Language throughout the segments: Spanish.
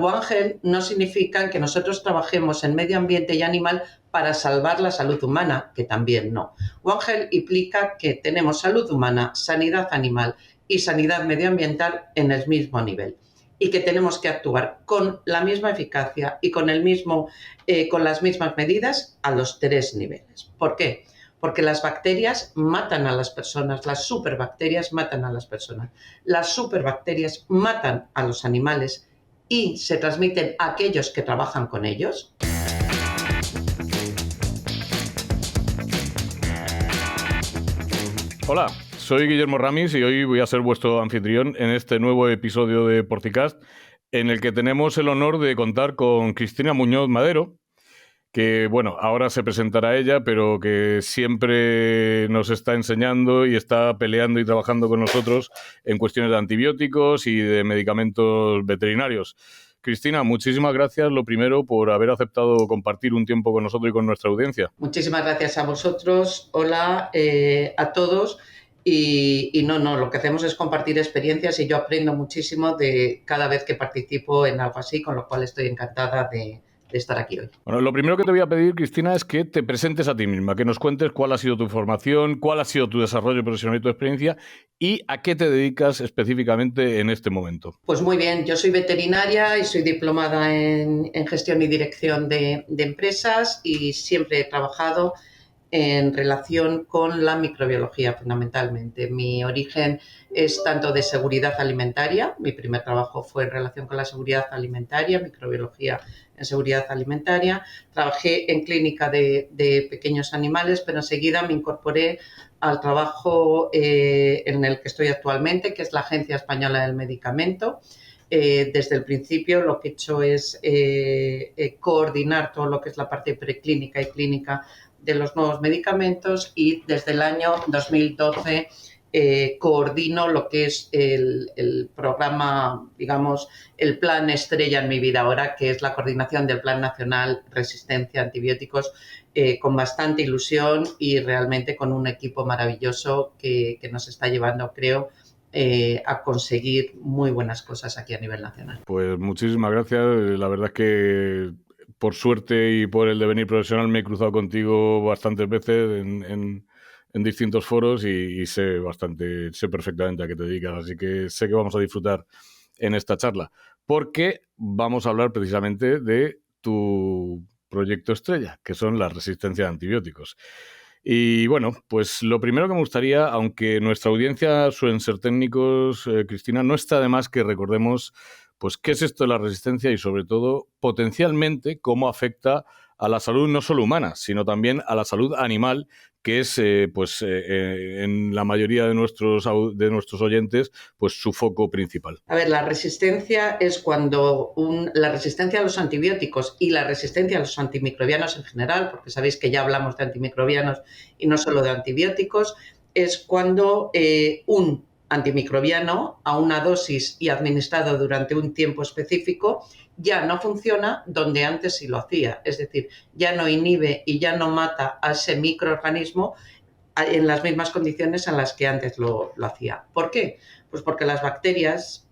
One Health no significa que nosotros trabajemos en medio ambiente y animal para salvar la salud humana, que también no. One Health implica que tenemos salud humana, sanidad animal y sanidad medioambiental en el mismo nivel y que tenemos que actuar con la misma eficacia y con las mismas medidas a los 3 niveles. ¿Por qué? Porque las bacterias matan a las personas, las superbacterias matan a las personas, las superbacterias matan a los animales y se transmiten a aquellos que trabajan con ellos. Hola, soy Guillermo Ramis y hoy voy a ser vuestro anfitrión en este nuevo episodio de Porticast, en el que tenemos el honor de contar con Cristina Muñoz Madero, que, bueno, ahora se presentará ella, pero que siempre nos está enseñando y está peleando y trabajando con nosotros en cuestiones de antibióticos y de medicamentos veterinarios. Cristina, muchísimas gracias, lo primero, por haber aceptado compartir un tiempo con nosotros y con nuestra audiencia. Muchísimas gracias a vosotros. Hola a todos. Lo que hacemos es compartir experiencias y yo aprendo muchísimo de cada vez que participo en algo así, con lo cual estoy encantada de estar aquí hoy. Bueno, lo primero que te voy a pedir, Cristina, es que te presentes a ti misma, que nos cuentes cuál ha sido tu formación, cuál ha sido tu desarrollo profesional y tu experiencia y a qué te dedicas específicamente en este momento. Pues muy bien, yo soy veterinaria y soy diplomada en gestión y dirección de empresas y siempre he trabajado en relación con la microbiología fundamentalmente. Mi origen es tanto de seguridad alimentaria, mi primer trabajo fue en relación con la seguridad alimentaria, microbiología en seguridad alimentaria. Trabajé en clínica de pequeños animales, pero enseguida me incorporé al trabajo en el que estoy actualmente, que es la Agencia Española del Medicamento. Desde el principio lo que he hecho es coordinar todo lo que es la parte preclínica y clínica de los nuevos medicamentos y desde el año 2012 coordino lo que es el programa, digamos, el plan estrella en mi vida ahora, que es la coordinación del Plan Nacional Resistencia a Antibióticos, con bastante ilusión y realmente con un equipo maravilloso que nos está llevando, creo, a conseguir muy buenas cosas aquí a nivel nacional. Pues muchísimas gracias. La verdad es que por suerte y por el devenir profesional me he cruzado contigo bastantes veces en distintos foros y sé perfectamente a qué te dedicas, así que sé que vamos a disfrutar en esta charla, porque vamos a hablar precisamente de tu proyecto estrella, que son la resistencia a antibióticos. Y bueno, pues lo primero que me gustaría, aunque nuestra audiencia suelen ser técnicos, Cristina, no está de más que recordemos pues qué es esto de la resistencia y sobre todo potencialmente cómo afecta a la salud no solo humana, sino también a la salud animal, que es en la mayoría de nuestros oyentes pues su foco principal. A ver, la resistencia es cuando la resistencia a los antibióticos y la resistencia a los antimicrobianos en general, porque sabéis que ya hablamos de antimicrobianos y no solo de antibióticos, es cuando un antimicrobiano a una dosis y administrado durante un tiempo específico ya no funciona donde antes sí lo hacía. Es decir, ya no inhibe y ya no mata a ese microorganismo en las mismas condiciones en las que antes lo hacía. ¿Por qué? Pues porque las bacterias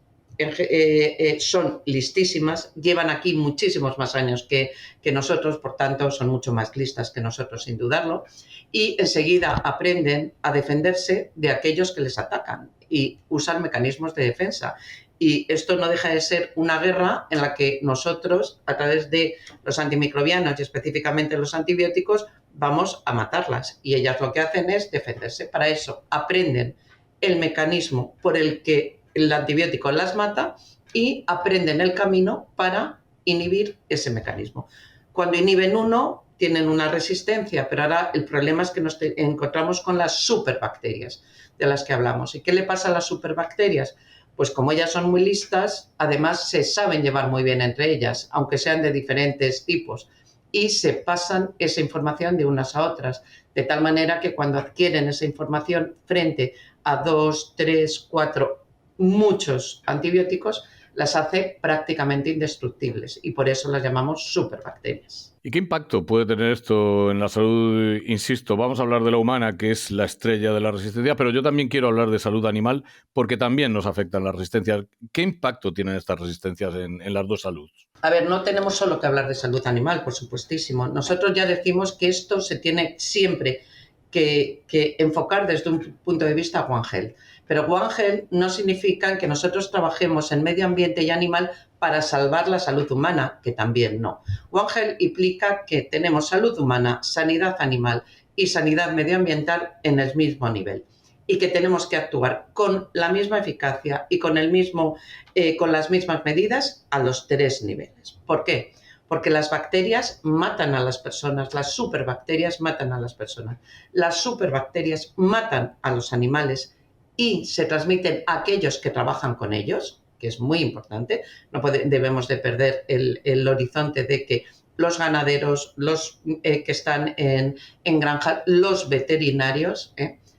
son listísimas, llevan aquí muchísimos más años que nosotros, por tanto son mucho más listas que nosotros sin dudarlo, y enseguida aprenden a defenderse de aquellos que les atacan y usan mecanismos de defensa. Y esto no deja de ser una guerra en la que nosotros, a través de los antimicrobianos y específicamente los antibióticos, vamos a matarlas. Y ellas lo que hacen es defenderse. Para eso aprenden el mecanismo por el que el antibiótico las mata y aprenden el camino para inhibir ese mecanismo. Cuando inhiben uno, tienen una resistencia, pero ahora el problema es que nos encontramos con las superbacterias de las que hablamos. ¿Y qué le pasa a las superbacterias? Pues como ellas son muy listas, además se saben llevar muy bien entre ellas, aunque sean de diferentes tipos, y se pasan esa información de unas a otras, de tal manera que cuando adquieren esa información frente a 2, 3, 4, muchos antibióticos, las hace prácticamente indestructibles y por eso las llamamos superbacterias. ¿Y qué impacto puede tener esto en la salud? Insisto, vamos a hablar de la humana, que es la estrella de la resistencia, pero yo también quiero hablar de salud animal porque también nos afectan las resistencias. ¿Qué impacto tienen estas resistencias en las dos saludes? A ver, no tenemos solo que hablar de salud animal, por supuestísimo. Nosotros ya decimos que esto se tiene siempre que enfocar desde un punto de vista One Health. Pero One Health no significa que nosotros trabajemos en medio ambiente y animal para salvar la salud humana, que también no. One Health implica que tenemos salud humana, sanidad animal y sanidad medioambiental en el mismo nivel y que tenemos que actuar con la misma eficacia y con las mismas medidas a los 3 niveles. ¿Por qué? Porque las bacterias matan a las personas, las superbacterias matan a las personas, las superbacterias matan a los animales y se transmiten a aquellos que trabajan con ellos, que es muy importante. No debemos de perder el horizonte de que los ganaderos, los que están en granja, los veterinarios,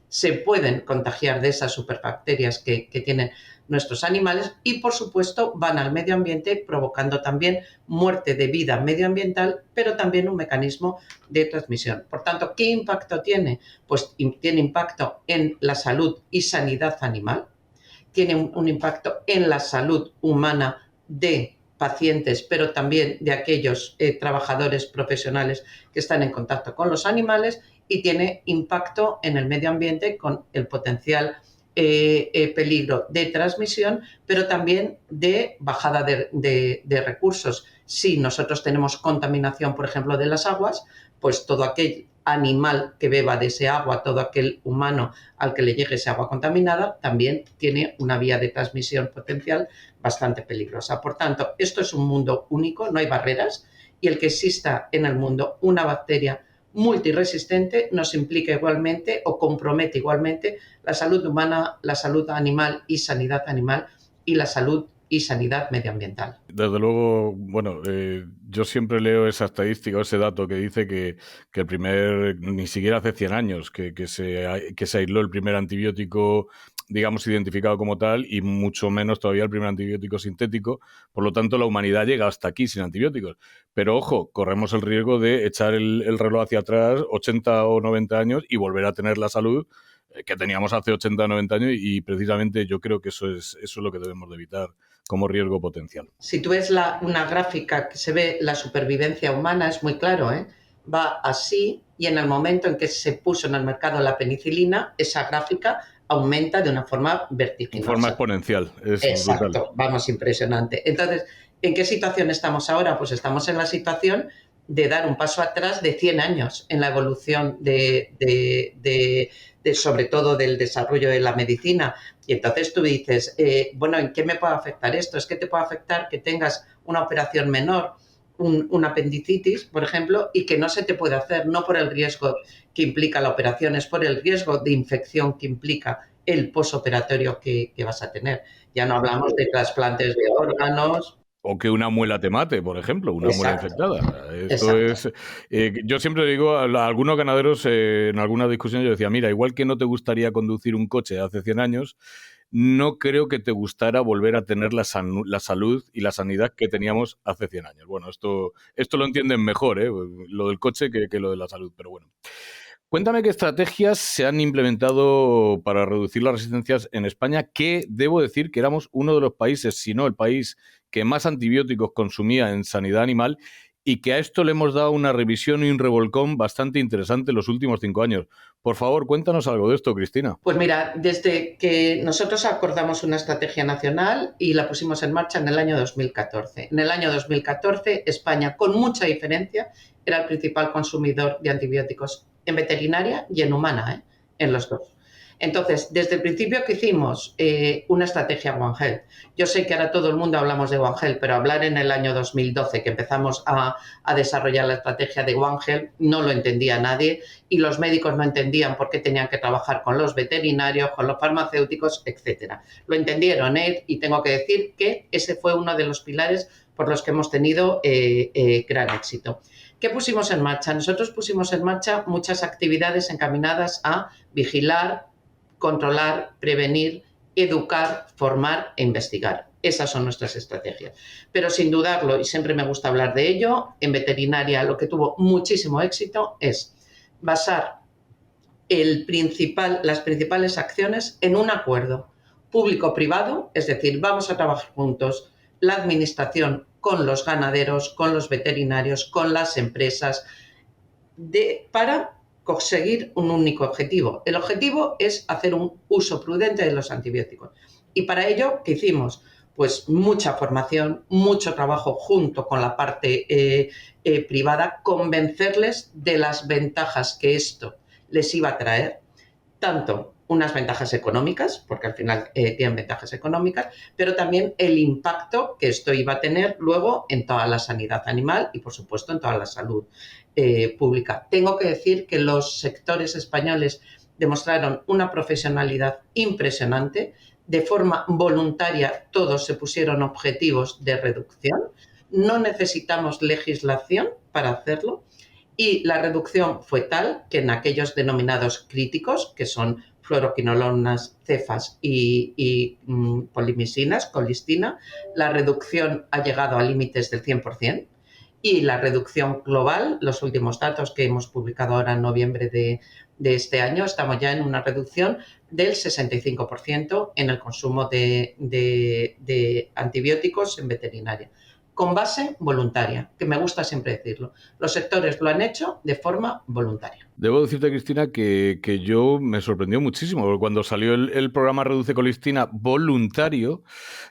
se pueden contagiar de esas superbacterias que tienen nuestros animales y, por supuesto, van al medio ambiente provocando también muerte de vida medioambiental, pero también un mecanismo de transmisión. Por tanto, ¿qué impacto tiene? Pues tiene impacto en la salud y sanidad animal, tiene un impacto en la salud humana de pacientes, pero también de aquellos trabajadores profesionales que están en contacto con los animales y tiene impacto en el medio ambiente con el potencial peligro de transmisión, pero también de bajada de recursos. Si nosotros tenemos contaminación, por ejemplo, de las aguas, pues todo aquel animal que beba de ese agua, todo aquel humano al que le llegue ese agua contaminada, también tiene una vía de transmisión potencial bastante peligrosa. Por tanto, esto es un mundo único, no hay barreras, y el que exista en el mundo una bacteria multiresistente nos implica igualmente o compromete igualmente la salud humana, la salud animal y sanidad animal y la salud y sanidad medioambiental. Desde luego, bueno, yo siempre leo esa estadística o ese dato que dice que el primer, ni siquiera hace 100 años, que se aisló el primer antibiótico, digamos, identificado como tal, y mucho menos todavía el primer antibiótico sintético. Por lo tanto, la humanidad llega hasta aquí sin antibióticos. Pero ojo, corremos el riesgo de echar el reloj hacia atrás 80 o 90 años y volver a tener la salud que teníamos hace 80 o 90 años, y precisamente yo creo que eso es lo que debemos de evitar como riesgo potencial. Si tú ves una gráfica que se ve la supervivencia humana, es muy claro, va así, y en el momento en que se puso en el mercado la penicilina, esa gráfica aumenta de una forma vertiginosa. De forma exponencial. Exacto, brutal. Vamos, impresionante. Entonces, ¿en qué situación estamos ahora? Pues estamos en la situación de dar un paso atrás de 100 años en la evolución sobre todo del desarrollo de la medicina. Y entonces tú dices, bueno, ¿en qué me puede afectar esto? Es que te puede afectar que tengas una operación menor, un apendicitis, por ejemplo, y que no se te puede hacer, no por el riesgo que implica la operación, es por el riesgo de infección que implica el posoperatorio que vas a tener. Ya no hablamos de trasplantes de órganos. O que una muela te mate, por ejemplo, una muela infectada. Esto es. Yo siempre digo a algunos ganaderos, en alguna discusión, yo decía, mira, igual que no te gustaría conducir un coche hace 100 años, no creo que te gustara volver a tener la salud y la sanidad que teníamos hace 100 años. Bueno, esto lo entienden mejor, lo del coche que lo de la salud, pero bueno. Cuéntame qué estrategias se han implementado para reducir las resistencias en España, que debo decir que éramos uno de los países, si no el país, que más antibióticos consumía en sanidad animal, y que a esto le hemos dado una revisión y un revolcón bastante interesante en los últimos 5 años. Por favor, cuéntanos algo de esto, Cristina. Pues mira, desde que nosotros acordamos una estrategia nacional y la pusimos en marcha en el año 2014. En el año 2014, España, con mucha diferencia, era el principal consumidor de antibióticos en veterinaria y en humana, en los dos. Entonces, desde el principio que hicimos una estrategia One Health. Yo sé que ahora todo el mundo hablamos de One Health, pero hablar en el año 2012 que empezamos a desarrollar la estrategia de One Health no lo entendía nadie y los médicos no entendían por qué tenían que trabajar con los veterinarios, con los farmacéuticos, etcétera. Lo entendieron y tengo que decir que ese fue uno de los pilares por los que hemos tenido gran éxito. ¿Qué pusimos en marcha? Nosotros pusimos en marcha muchas actividades encaminadas a vigilar, controlar, prevenir educar, formar e investigar. Esas son nuestras estrategias. Pero sin dudarlo, y siempre me gusta hablar de ello, en veterinaria lo que tuvo muchísimo éxito es basar las principales acciones en un acuerdo público-privado, es decir, vamos a trabajar juntos la administración con los ganaderos, con los veterinarios, con las empresas, para conseguir un único objetivo. El objetivo es hacer un uso prudente de los antibióticos. Y para ello, ¿qué hicimos? Pues mucha formación, mucho trabajo junto con la parte privada, convencerles de las ventajas que esto les iba a traer, tanto unas ventajas económicas, porque al final tienen ventajas económicas, pero también el impacto que esto iba a tener luego en toda la sanidad animal y, por supuesto, en toda la salud pública. Tengo que decir que los sectores españoles demostraron una profesionalidad impresionante. De forma voluntaria, todos se pusieron objetivos de reducción. No necesitamos legislación para hacerlo. Y la reducción fue tal que en aquellos denominados críticos, que son fluoroquinolonas, cefas y polimisinas, colistina, la reducción ha llegado a límites del 100%. Y la reducción global, los últimos datos que hemos publicado ahora en noviembre de este año, estamos ya en una reducción del 65% en el consumo de antibióticos en veterinaria, con base voluntaria, que me gusta siempre decirlo. Los sectores lo han hecho de forma voluntaria. Debo decirte, Cristina, que yo me sorprendió muchísimo, porque cuando salió el programa Reduce Colistina voluntario,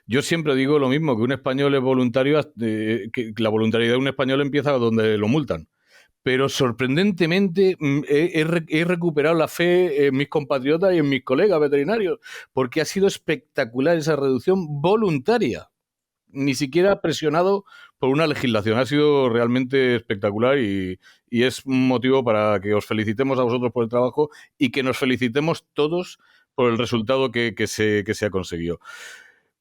yo siempre digo lo mismo, que un español es voluntario, que la voluntariedad de un español empieza donde lo multan. Pero sorprendentemente he recuperado la fe en mis compatriotas y en mis colegas veterinarios, porque ha sido espectacular esa reducción voluntaria. Ni siquiera presionado por una legislación. Ha sido realmente espectacular y es un motivo para que os felicitemos a vosotros por el trabajo y que nos felicitemos todos por el resultado que se ha conseguido.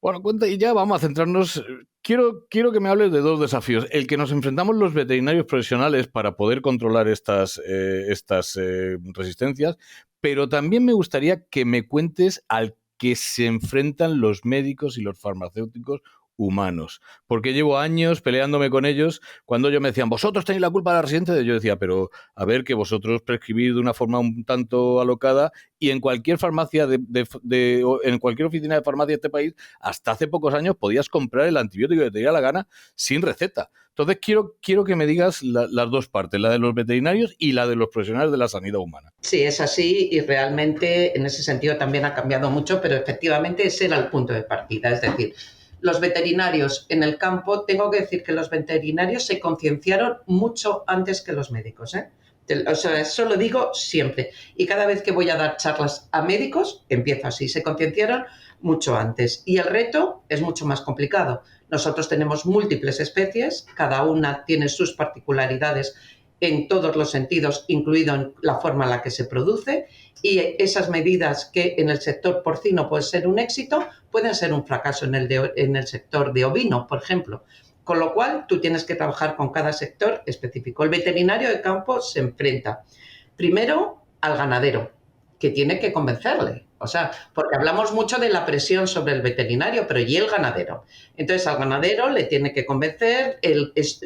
Bueno, cuenta, y ya vamos a centrarnos. Quiero que me hables de dos desafíos. El que nos enfrentamos los veterinarios profesionales para poder controlar estas resistencias, pero también me gustaría que me cuentes al que se enfrentan los médicos y los farmacéuticos humanos, porque llevo años peleándome con ellos. Cuando ellos me decían, vosotros tenéis la culpa de la resistencia, yo decía, pero a ver, que vosotros prescribís de una forma un tanto alocada, y en cualquier farmacia en cualquier oficina de farmacia de este país, hasta hace pocos años podías comprar el antibiótico que te diera la gana sin receta. Entonces quiero que me digas las dos partes, la de los veterinarios y la de los profesionales de la sanidad humana. Sí, es así, y realmente en ese sentido también ha cambiado mucho, pero efectivamente ese era el punto de partida. Es decir, los veterinarios en el campo, tengo que decir que los veterinarios se concienciaron mucho antes que los médicos, ¿eh? O sea, eso lo digo siempre. Y cada vez que voy a dar charlas a médicos, empiezo así, se concienciaron mucho antes. Y el reto es mucho más complicado. Nosotros tenemos múltiples especies, cada una tiene sus particularidades en todos los sentidos, incluido en la forma en la que se produce, y esas medidas que en el sector porcino pueden ser un éxito, pueden ser un fracaso en el sector de ovino, por ejemplo. Con lo cual, tú tienes que trabajar con cada sector específico. El veterinario de campo se enfrenta primero al ganadero, que tiene que convencerle. O sea, porque hablamos mucho de la presión sobre el veterinario, pero ¿y el ganadero? Entonces, al ganadero le tiene que convencer,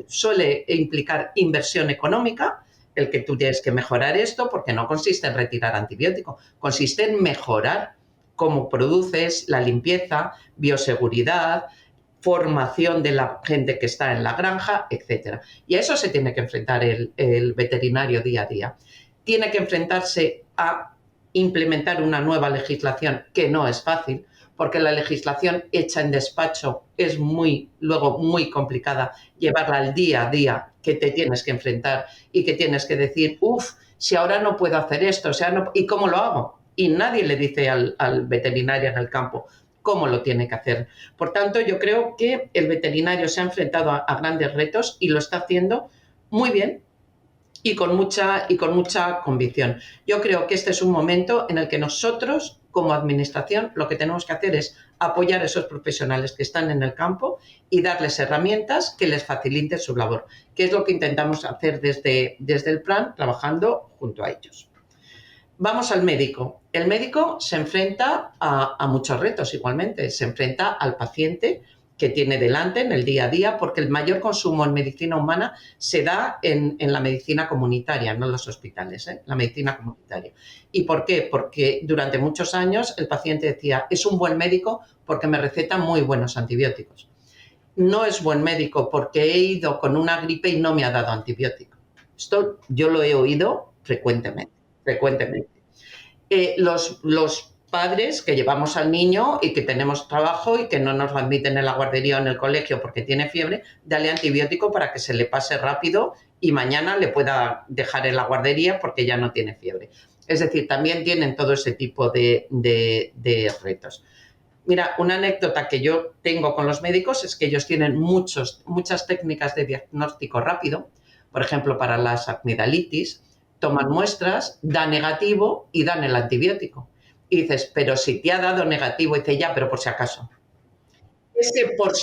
suele implicar inversión económica, el que tú tienes que mejorar esto, porque no consiste en retirar antibiótico, consiste en mejorar cómo produces, la limpieza, bioseguridad, formación de la gente que está en la granja, etc. Y a eso se tiene que enfrentar el veterinario día a día. Tiene que enfrentarse a implementar una nueva legislación, que no es fácil, porque la legislación hecha en despacho es luego muy complicada llevarla al día a día, que te tienes que enfrentar y que tienes que decir, si ahora no puedo hacer esto, ¿y cómo lo hago? Y nadie le dice al veterinario en el campo cómo lo tiene que hacer. Por tanto, yo creo que el veterinario se ha enfrentado a grandes retos y lo está haciendo muy bien y con mucha convicción. Yo creo que este es un momento en el que nosotros, como administración, lo que tenemos que hacer es apoyar a esos profesionales que están en el campo y darles herramientas que les faciliten su labor, que es lo que intentamos hacer desde el plan, trabajando junto a ellos. Vamos al médico. El médico se enfrenta a muchos retos igualmente. Se enfrenta al paciente que tiene delante en el día a día, porque el mayor consumo en medicina humana se da en la medicina comunitaria, no en los hospitales, la medicina comunitaria. ¿Y por qué? Porque durante muchos años el paciente decía, es un buen médico porque me receta muy buenos antibióticos. No es buen médico porque he ido con una gripe y no me ha dado antibiótico. Esto yo lo he oído frecuentemente. Los padres que llevamos al niño y que tenemos trabajo y que no nos lo admiten en la guardería o en el colegio porque tiene fiebre, dale antibiótico para que se le pase rápido y mañana le pueda dejar en la guardería porque ya no tiene fiebre. Es decir, también tienen todo ese tipo de retos. Mira, una anécdota que yo tengo con los médicos es que ellos tienen muchas técnicas de diagnóstico rápido. Por ejemplo, para las amigdalitis, toman muestras, da negativo y dan el antibiótico. Y dices, pero si te ha dado negativo, y dice, ya, pero por si acaso. Ese por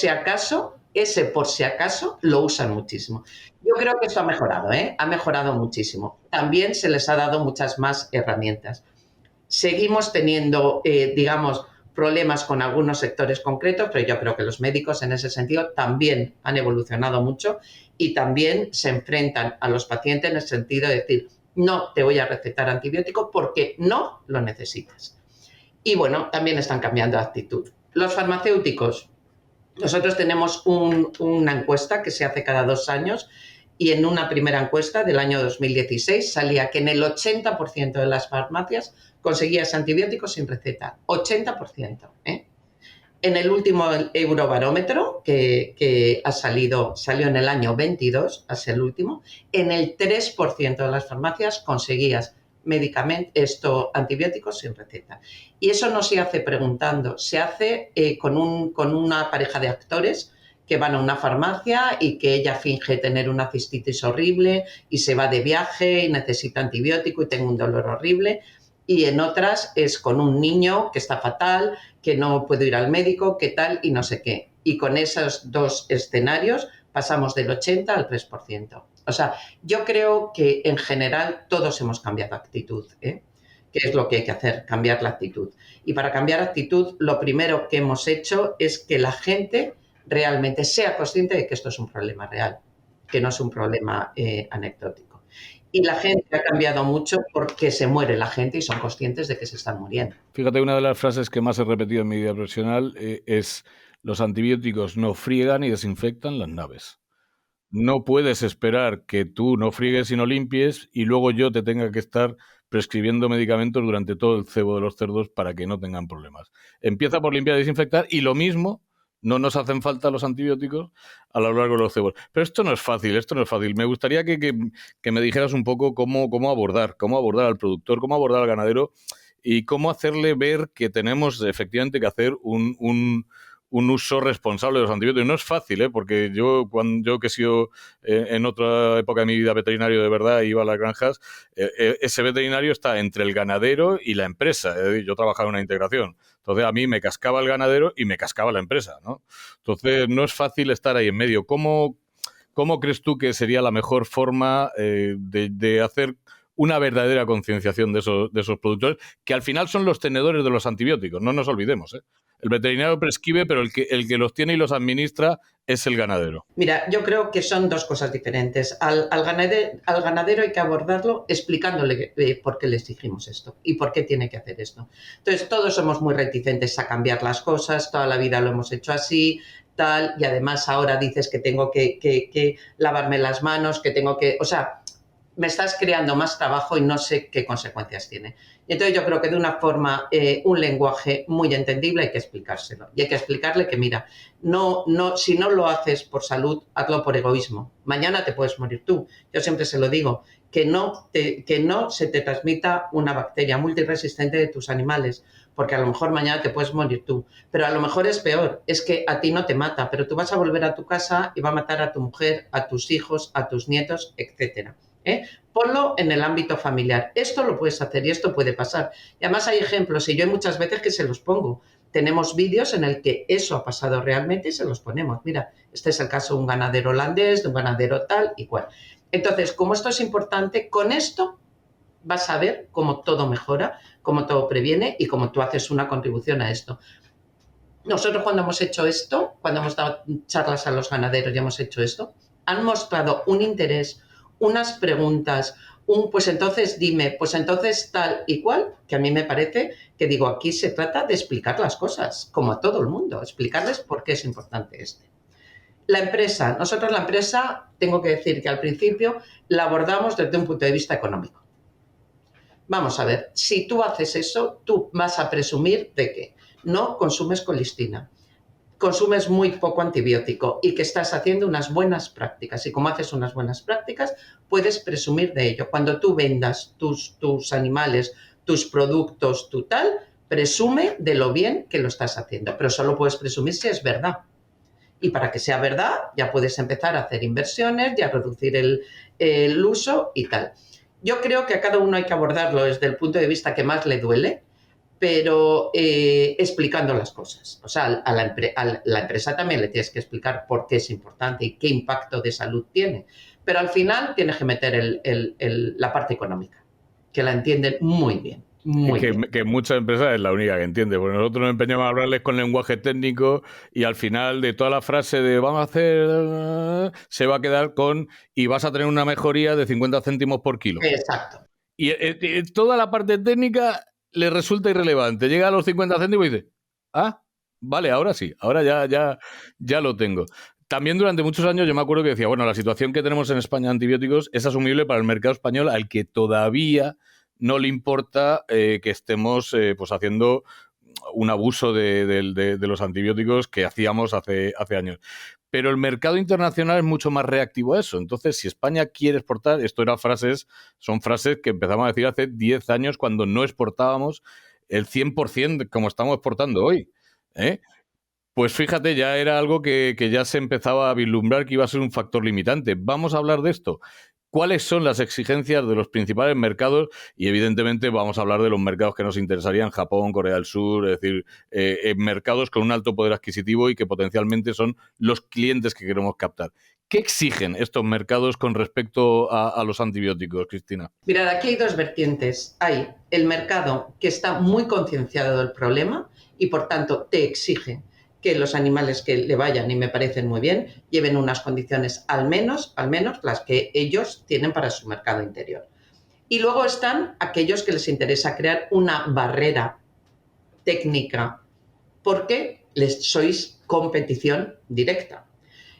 si acaso lo usan muchísimo. Yo creo que eso ha mejorado, ¿eh? Ha mejorado muchísimo. También se les ha dado muchas más herramientas. Seguimos teniendo, digamos, problemas con algunos sectores concretos, pero yo creo que los médicos en ese sentido también han evolucionado mucho y también se enfrentan a los pacientes en el sentido de decir, no te voy a recetar antibiótico porque no lo necesitas. Y bueno, también están cambiando de actitud. Los farmacéuticos, nosotros tenemos una encuesta que se hace cada 2 años y en una primera encuesta del año 2016 salía que en el 80% de las farmacias conseguías antibióticos sin receta. 80%. En el último Eurobarómetro que salió en el año 22, es el último, en el 3% de las farmacias conseguías antibióticos sin receta. Y eso no se hace preguntando, se hace con una pareja de actores que van a una farmacia y que ella finge tener una cistitis horrible y se va de viaje y necesita antibiótico y tengo un dolor horrible. Y en otras es con un niño que está fatal, que no puede ir al médico, que tal y no sé qué. Y con esos dos escenarios pasamos del 80 al 3%. O sea, yo creo que en general todos hemos cambiado actitud, ¿eh? ¿Qué es lo que hay que hacer? Cambiar la actitud. Y para cambiar actitud, lo primero que hemos hecho es que la gente realmente sea consciente de que esto es un problema real, que no es un problema anecdótico. Y la gente ha cambiado mucho porque se muere la gente y son conscientes de que se están muriendo. Fíjate, una de las frases que más he repetido en mi vida profesional es: los antibióticos no friegan y desinfectan las naves. No puedes esperar que tú no friegues y no limpies y luego yo te tenga que estar prescribiendo medicamentos durante todo el cebo de los cerdos para que no tengan problemas. Empieza por limpiar y desinfectar y lo mismo, no nos hacen falta los antibióticos a lo largo de los cebos. Pero esto no es fácil. Me gustaría que me dijeras un poco cómo abordar al productor, cómo abordar al ganadero y cómo hacerle ver que tenemos efectivamente que hacer un uso responsable de los antibióticos. No es fácil, porque yo que he sido en otra época de mi vida veterinario de verdad, iba a las granjas, ese veterinario está entre el ganadero y la empresa. Yo trabajaba en una integración. Entonces a mí me cascaba el ganadero y me cascaba la empresa, ¿no? Entonces no es fácil estar ahí en medio. ¿Cómo crees tú que sería la mejor forma de hacer una verdadera concienciación de esos productores, que al final son los tenedores de los antibióticos? No nos olvidemos, ¿eh? El veterinario prescribe, pero el que los tiene y los administra es el ganadero. Mira, yo creo que son dos cosas diferentes. Al ganadero hay que abordarlo explicándole por qué le exigimos esto y por qué tiene que hacer esto. Entonces, todos somos muy reticentes a cambiar las cosas, toda la vida lo hemos hecho así, tal, y además ahora dices que tengo que lavarme las manos, que tengo que... O sea, me estás creando más trabajo y no sé qué consecuencias tiene. Y entonces yo creo que de una forma, un lenguaje muy entendible hay que explicárselo. Y hay que explicarle que, mira, si no lo haces por salud, hazlo por egoísmo. Mañana te puedes morir tú. Yo siempre se lo digo, que no se te transmita una bacteria multiresistente de tus animales, porque a lo mejor mañana te puedes morir tú. Pero a lo mejor es peor, es que a ti no te mata, pero tú vas a volver a tu casa y va a matar a tu mujer, a tus hijos, a tus nietos, etcétera. Ponlo en el ámbito familiar. Esto lo puedes hacer y esto puede pasar. Y además hay ejemplos y yo hay muchas veces que se los pongo. Tenemos vídeos en el que eso ha pasado realmente y se los ponemos. Mira, este es el caso de un ganadero holandés, de un ganadero tal y cual. Entonces, como esto es importante, con esto vas a ver cómo todo mejora, cómo todo previene y cómo tú haces una contribución a esto. Nosotros cuando hemos hecho esto, cuando hemos dado charlas a los ganaderos y hemos hecho esto, han mostrado un interés, unas preguntas, pues entonces dime, pues entonces tal y cual, que a mí me parece que digo, aquí se trata de explicar las cosas, como a todo el mundo, explicarles por qué es importante este. La empresa, nosotros la empresa, tengo que decir que al principio la abordamos desde un punto de vista económico. Vamos a ver, si tú haces eso, tú vas a presumir de que no consumes colistina, consumes muy poco antibiótico y que estás haciendo unas buenas prácticas. Y como haces unas buenas prácticas, puedes presumir de ello. Cuando tú vendas tus animales, tus productos, tu tal, presume de lo bien que lo estás haciendo. Pero solo puedes presumir si es verdad. Y para que sea verdad, ya puedes empezar a hacer inversiones, ya reducir el uso y tal. Yo creo que a cada uno hay que abordarlo desde el punto de vista que más le duele, pero explicando las cosas. O sea, a la empresa también le tienes que explicar por qué es importante y qué impacto de salud tiene. Pero al final tienes que meter la parte económica, que la entienden muy bien. Muy bien. Que muchas empresas es la única que entiende, porque nosotros nos empeñamos a hablarles con lenguaje técnico y al final de toda la frase de vamos a hacer, se va a quedar con y vas a tener una mejoría de 50 céntimos por kilo. Exacto. Y toda la parte técnica le resulta irrelevante. Llega a los 50 céntimos y dice, vale, ahora sí, ahora ya lo tengo. También durante muchos años yo me acuerdo que decía, bueno, la situación que tenemos en España de antibióticos es asumible para el mercado español, al que todavía no le importa que estemos pues haciendo un abuso de los antibióticos que hacíamos hace años. Pero el mercado internacional es mucho más reactivo a eso. Entonces, si España quiere exportar, son frases que empezamos a decir hace 10 años cuando no exportábamos el 100% como estamos exportando hoy. Pues fíjate, ya era algo que ya se empezaba a vislumbrar que iba a ser un factor limitante. Vamos a hablar de esto. ¿Cuáles son las exigencias de los principales mercados? Y evidentemente vamos a hablar de los mercados que nos interesarían, Japón, Corea del Sur, es decir, mercados con un alto poder adquisitivo y que potencialmente son los clientes que queremos captar. ¿Qué exigen estos mercados con respecto a los antibióticos, Cristina? Mirad, aquí hay dos vertientes. Hay el mercado que está muy concienciado del problema y por tanto te exige que los animales que le vayan, y me parecen muy bien, lleven unas condiciones al menos las que ellos tienen para su mercado interior. Y luego están aquellos que les interesa crear una barrera técnica porque sois competición directa.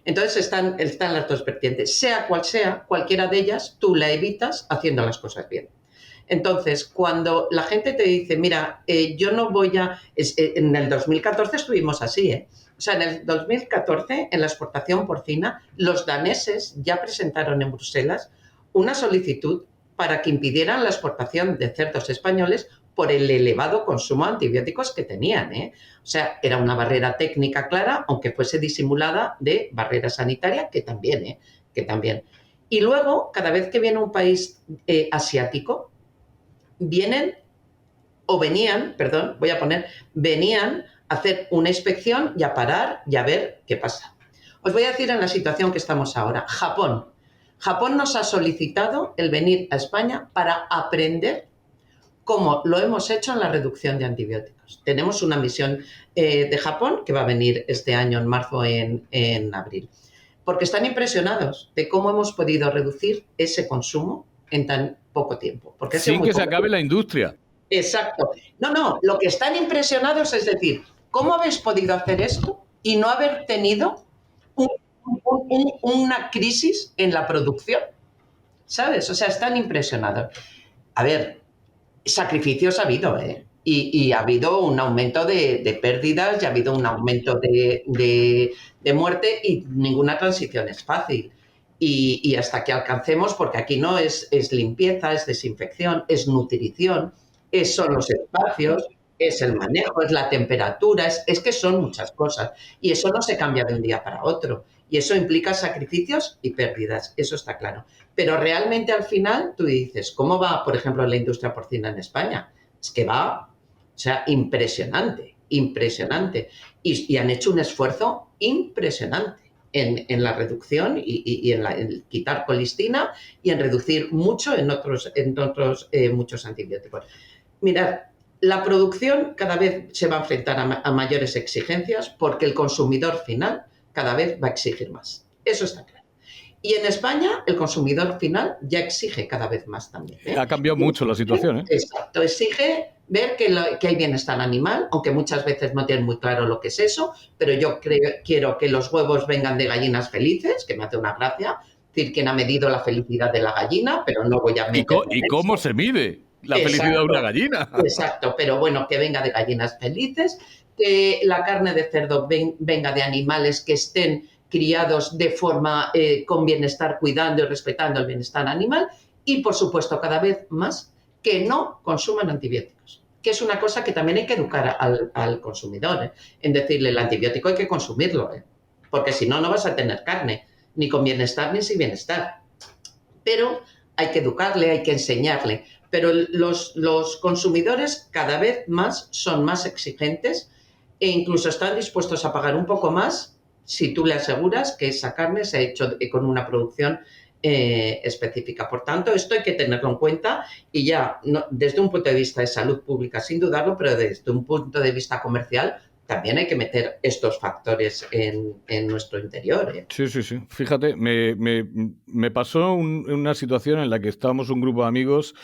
Entonces están las dos vertientes. Sea cual sea, cualquiera de ellas, tú la evitas haciendo las cosas bien. Entonces, cuando la gente te dice, mira, yo no voy a... en el 2014 estuvimos así, O sea, en el 2014, en la exportación porcina, los daneses ya presentaron en Bruselas una solicitud para que impidieran la exportación de cerdos españoles por el elevado consumo de antibióticos que tenían, O sea, era una barrera técnica clara, aunque fuese disimulada de barrera sanitaria, que también, que también. Y luego, cada vez que viene un país asiático, venían a hacer una inspección y a parar y a ver qué pasa. Os voy a decir en la situación que estamos ahora. Japón nos ha solicitado el venir a España para aprender cómo lo hemos hecho en la reducción de antibióticos. Tenemos una misión de Japón que va a venir este año en marzo, en abril, porque están impresionados de cómo hemos podido reducir ese consumo en tan poco tiempo. Porque sin que se acabe la industria. Exacto. No, lo que están impresionados es decir, ¿cómo habéis podido hacer esto y no haber tenido una crisis en la producción? ¿Sabes? O sea, están impresionados. A ver, sacrificios ha habido, y ha habido un aumento de pérdidas y ha habido un aumento de muerte y ninguna transición es fácil. Y hasta que alcancemos, porque aquí no es limpieza, es desinfección, es nutrición, son los espacios, es el manejo, es la temperatura, es que son muchas cosas. Y eso no se cambia de un día para otro. Y eso implica sacrificios y pérdidas, eso está claro. Pero realmente al final tú dices, ¿cómo va, por ejemplo, la industria porcina en España? Es que va, o sea, impresionante. Y han hecho un esfuerzo impresionante. en la reducción y en quitar colistina y en reducir mucho en otros muchos antibióticos. Mirad, la producción cada vez se va a enfrentar a mayores exigencias porque el consumidor final cada vez va a exigir más. Eso está claro. Y en España el consumidor final ya exige cada vez más también. Ha cambiado mucho la situación. Exacto, exige ver que hay bienestar animal, aunque muchas veces no tienen muy claro lo que es eso, pero yo quiero que los huevos vengan de gallinas felices, que me hace una gracia, decir quién ha medido la felicidad de la gallina, pero no voy a meter. ¿Y cómo se mide la felicidad de una gallina? Exacto, pero bueno, que venga de gallinas felices, que la carne de cerdo venga de animales que estén criados de forma con bienestar, cuidando y respetando el bienestar animal, y por supuesto cada vez más que no consuman antibióticos, que es una cosa que también hay que educar al consumidor, en decirle el antibiótico hay que consumirlo, porque si no, no vas a tener carne, ni con bienestar ni sin bienestar. Pero hay que educarle, hay que enseñarle. Pero los consumidores cada vez más son más exigentes e incluso están dispuestos a pagar un poco más si tú le aseguras que esa carne se ha hecho con una producción específica. Por tanto, esto hay que tenerlo en cuenta y ya no, desde un punto de vista de salud pública, sin dudarlo, pero desde un punto de vista comercial, también hay que meter estos factores en nuestro interior. Sí. Fíjate, me pasó una situación en la que estábamos un grupo de amigos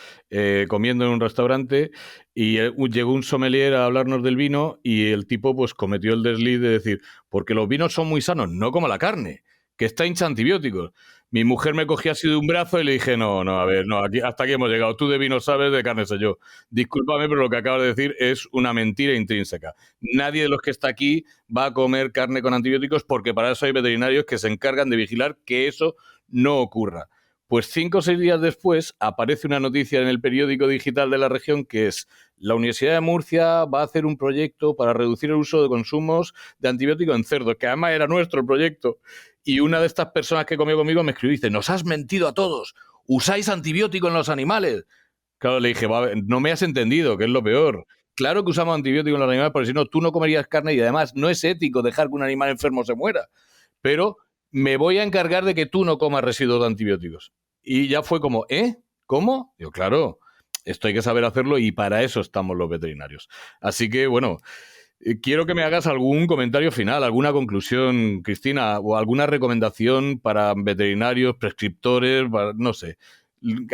comiendo en un restaurante y llegó un sommelier a hablarnos del vino y el tipo pues cometió el desliz de decir, porque los vinos son muy sanos, no como la carne, que está hincha antibióticos. Mi mujer me cogió así de un brazo y le dije, no, a ver, no, hasta aquí hemos llegado. Tú de vino sabes, de carne sé yo. Discúlpame, pero lo que acabas de decir es una mentira intrínseca. Nadie de los que está aquí va a comer carne con antibióticos porque para eso hay veterinarios que se encargan de vigilar que eso no ocurra. Pues 5 o 6 días después aparece una noticia en el periódico digital de la región que es la Universidad de Murcia va a hacer un proyecto para reducir el uso de consumos de antibióticos en cerdos, que además era nuestro el proyecto. Y una de estas personas que comió conmigo me escribió y dice, nos has mentido a todos, usáis antibióticos en los animales. Claro, le dije, no me has entendido, que es lo peor. Claro que usamos antibióticos en los animales, porque si no, tú no comerías carne y además no es ético dejar que un animal enfermo se muera. Pero me voy a encargar de que tú no comas residuos de antibióticos. Y ya fue como, ¿cómo? Digo, claro, esto hay que saber hacerlo y para eso estamos los veterinarios. Así que, bueno, quiero que me hagas algún comentario final, alguna conclusión, Cristina, o alguna recomendación para veterinarios, prescriptores, no sé.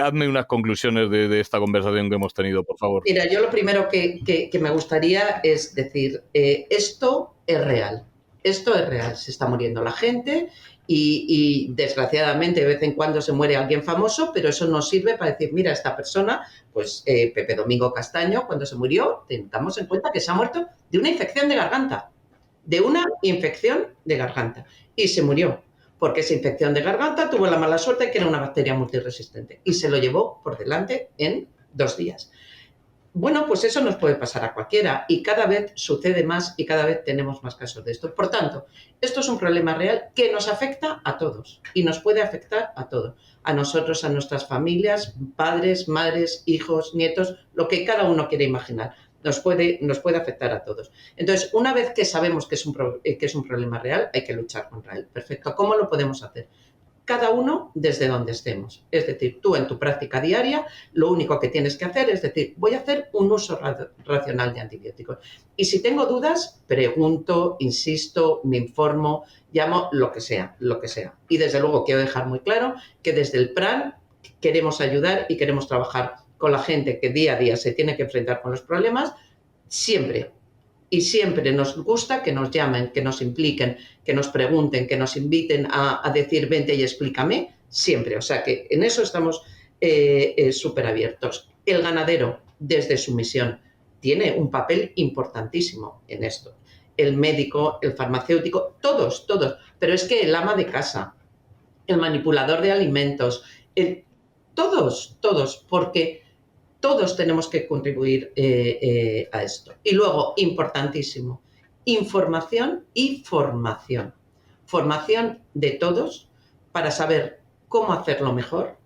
Hazme unas conclusiones de esta conversación que hemos tenido, por favor. Mira, yo lo primero que me gustaría es decir, esto es real. Esto es real, se está muriendo la gente y desgraciadamente de vez en cuando se muere alguien famoso, pero eso no sirve para decir, mira, esta persona, pues Pepe Domingo Castaño, cuando se murió, tengamos en cuenta que se ha muerto de una infección de garganta, y se murió, porque esa infección de garganta tuvo la mala suerte de que era una bacteria multiresistente y se lo llevó por delante en 2 días. Bueno, pues eso nos puede pasar a cualquiera y cada vez sucede más y cada vez tenemos más casos de esto. Por tanto, esto es un problema real que nos afecta a todos y nos puede afectar a todos. A nosotros, a nuestras familias, padres, madres, hijos, nietos, lo que cada uno quiere imaginar. Nos puede afectar a todos. Entonces, una vez que sabemos que es un problema real, hay que luchar contra él. Perfecto. ¿Cómo lo podemos hacer? Cada uno desde donde estemos. Es decir, tú en tu práctica diaria lo único que tienes que hacer es decir, voy a hacer un uso racional de antibióticos. Y si tengo dudas, pregunto, insisto, me informo, llamo, lo que sea. Y desde luego quiero dejar muy claro que desde el PRAN queremos ayudar y queremos trabajar con la gente que día a día se tiene que enfrentar con los problemas, siempre. Y siempre nos gusta que nos llamen, que nos impliquen, que nos pregunten, que nos inviten a decir, vente y explícame, siempre. O sea que en eso estamos súper abiertos. El ganadero, desde su misión, tiene un papel importantísimo en esto. El médico, el farmacéutico, todos. Pero es que el ama de casa, el manipulador de alimentos, todos, porque todos tenemos que contribuir a esto. Y luego, importantísimo, información y formación. Formación de todos para saber cómo hacerlo mejor,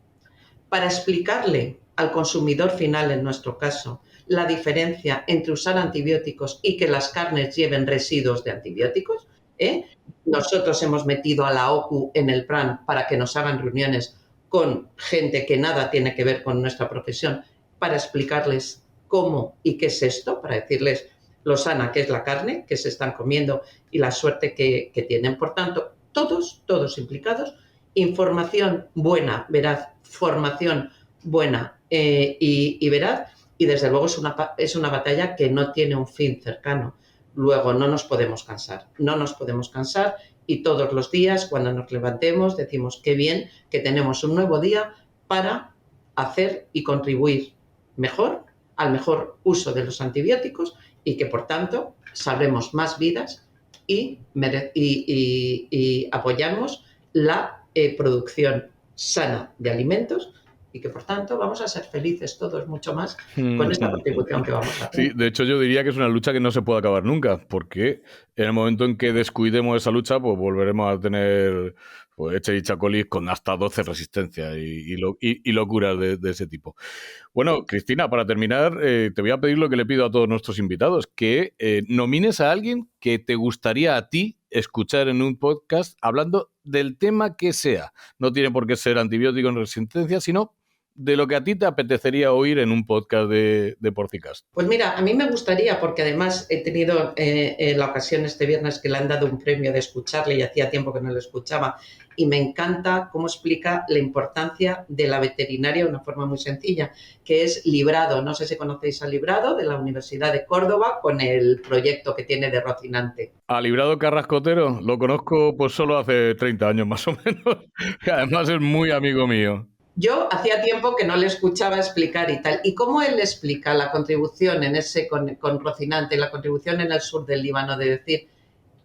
para explicarle al consumidor final, en nuestro caso, la diferencia entre usar antibióticos y que las carnes lleven residuos de antibióticos. ¿eh? Nosotros hemos metido a la OCU en el plan para que nos hagan reuniones con gente que nada tiene que ver con nuestra profesión, para explicarles cómo y qué es esto, para decirles lo sana que es la carne que se están comiendo y la suerte que tienen. Por tanto, todos implicados, información buena, veraz, formación buena y veraz, y desde luego es una batalla que no tiene un fin cercano. Luego no nos podemos cansar y todos los días cuando nos levantemos decimos qué bien que tenemos un nuevo día para hacer y contribuir mejor al mejor uso de los antibióticos y que por tanto salvemos más vidas y apoyamos la producción sana de alimentos y que por tanto vamos a ser felices todos mucho más con esta contribución que vamos a hacer. Sí, de hecho yo diría que es una lucha que no se puede acabar nunca, porque en el momento en que descuidemos esa lucha, pues volveremos a tener pues, Escherichia coli con hasta 12 resistencias y locuras de ese tipo. Bueno, Cristina, para terminar, te voy a pedir lo que le pido a todos nuestros invitados, que nomines a alguien que te gustaría a ti escuchar en un podcast hablando del tema que sea. No tiene por qué ser antibiótico en resistencia, sino de lo que a ti te apetecería oír en un podcast de Porcicast. Pues mira, a mí me gustaría, porque además he tenido la ocasión este viernes que le han dado un premio de escucharle y hacía tiempo que no lo escuchaba, y me encanta cómo explica la importancia de la veterinaria de una forma muy sencilla, que es Librado. No sé si conocéis a Librado, de la Universidad de Córdoba, con el proyecto que tiene de Rocinante. A Librado Carrascotero lo conozco pues solo hace 30 años más o menos, que además es muy amigo mío. Yo hacía tiempo que no le escuchaba explicar y tal. ¿Y cómo él explica la contribución en ese con Rocinante, la contribución en el sur del Líbano, de decir,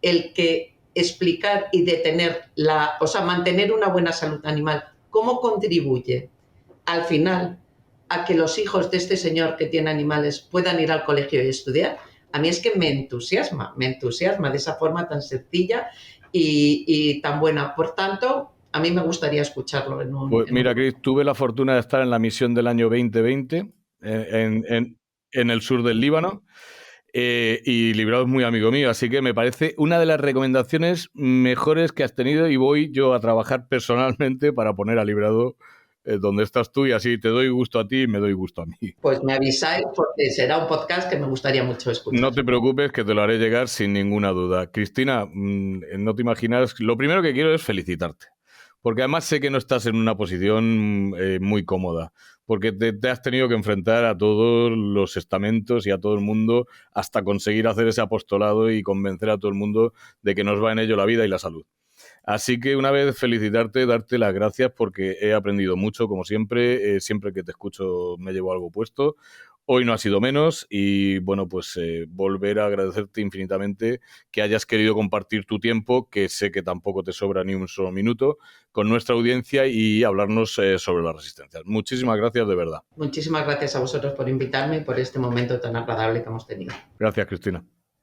el que explicar y detener mantener una buena salud animal, cómo contribuye al final a que los hijos de este señor que tiene animales puedan ir al colegio y estudiar? A mí es que me entusiasma de esa forma tan sencilla y tan buena. Por tanto, a mí me gustaría escucharlo Pues mira, Cris, tuve la fortuna de estar en la misión del año 2020 en el sur del Líbano y Librado es muy amigo mío, así que me parece una de las recomendaciones mejores que has tenido y voy yo a trabajar personalmente para poner a Librado donde estás tú y así te doy gusto a ti y me doy gusto a mí. Pues me avisáis porque será un podcast que me gustaría mucho escuchar. No te preocupes que te lo haré llegar sin ninguna duda. Cristina, no te imaginas, lo primero que quiero es felicitarte. Porque además sé que no estás en una posición muy cómoda, porque te has tenido que enfrentar a todos los estamentos y a todo el mundo hasta conseguir hacer ese apostolado y convencer a todo el mundo de que nos va en ello la vida y la salud. Así que una vez felicitarte, darte las gracias porque he aprendido mucho, como siempre. Siempre que te escucho me llevo algo puesto. Hoy no ha sido menos y, bueno, pues volver a agradecerte infinitamente que hayas querido compartir tu tiempo, que sé que tampoco te sobra ni un solo minuto, con nuestra audiencia y hablarnos sobre las resistencias. Muchísimas gracias, de verdad. Muchísimas gracias a vosotros por invitarme y por este momento tan agradable que hemos tenido. Gracias, Cristina.